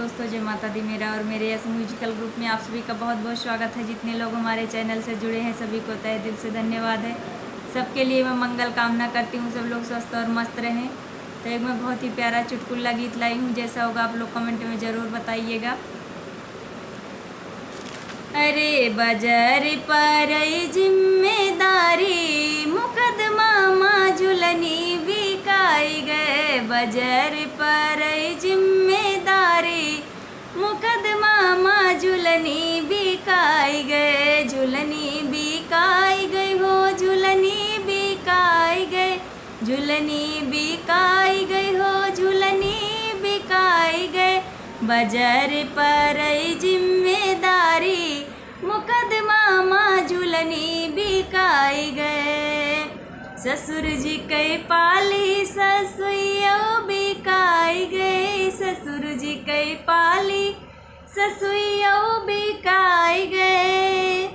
दोस्तों, जय माता दी। मेरा और मेरे यस म्यूजिकल ग्रुप में आप सभी का बहुत बहुत स्वागत है। जितने लोग हमारे चैनल से जुड़े हैं सभी को तहे दिल से धन्यवाद है। सबके लिए मैं मंगल कामना करती हूँ, सब लोग स्वस्थ और मस्त रहें। तो एक मैं बहुत ही प्यारा चुटकुला गीत लाई हूँ, जैसा होगा आप लोग कमेंट में ज़रूर बताइएगा। अरे बाजार पर जिम्मेदारी, मुकदमा झुलनी बिकाई गए। बाजार पर जिम्मेदारी, मुकदमा झुलनी बिकाई गए। झुलनी बिकाई गई हो, झुलनी बिकाई गए। झुलनी बिकाई गई हो, झुलनी बिकाई गए। बाजार पर जिम्मेदारी, मुकदमा झुलनी बिकाई गए। ससुर जी कई पाली, ससुइयो बिकाई गए। ससुर जी कई पाली, ससुइयो बिकाई गए।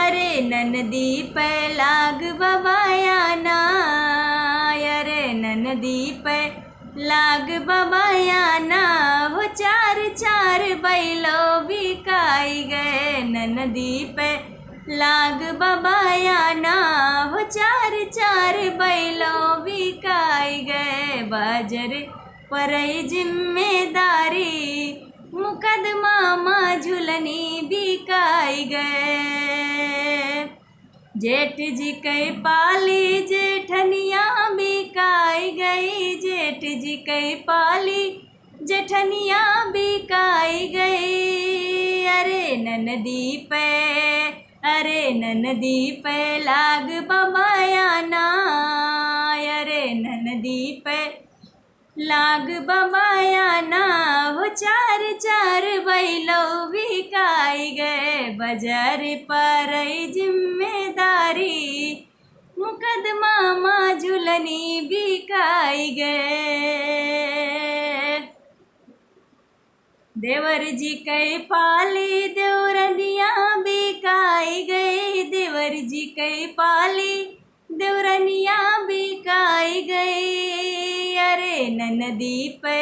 अरे ननदी पे लाग बबाया ना, अरे ननदी पे लाग बबाया ना हो। चार चार बैलो बिकाई गए। ननदी पे लाग बबाया ना हो। चार चार बैलो बिकाई गए। बाजार पर जिम्मेदारी, मुकदमा झुलनी बिकाई गए। जेठ जी कई पाली, जेठनिया बिकाई गई। जेठ जी कई पाली, जेठनिया बिकाई गई। अरे ननदी पे, अरे ननदी पे लाग बबाया ना, अरे ननदी पे लाग बबाया ना हो। चार चार बैलो बिकाई गए। बाजार पर जिम्मेदारी, मुकदमा झुलनी बिकाई गए। देवर जी कई पाली, देवरनिया बिकाई गई। देवर जी कई पाली, देवरनिया बिकाई गई। अरे ननदी पे,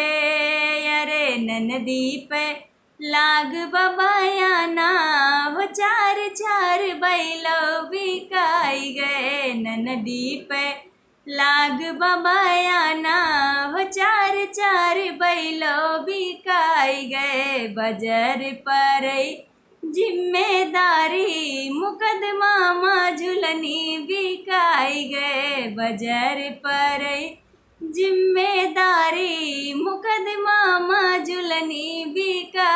अरे ननदी पे लाग बबाया ना हो। चार चार बैलो बिकाई गए। ननदी पे लाग बबाया ना हो। चार चार बैलो बिकाई गए। बाजार पर जिम्मेदारी, मुकदमा झुलनी बिकाई गए। बाजार पर जिम्मेदारी, मुकदमा झुलनी बिकाई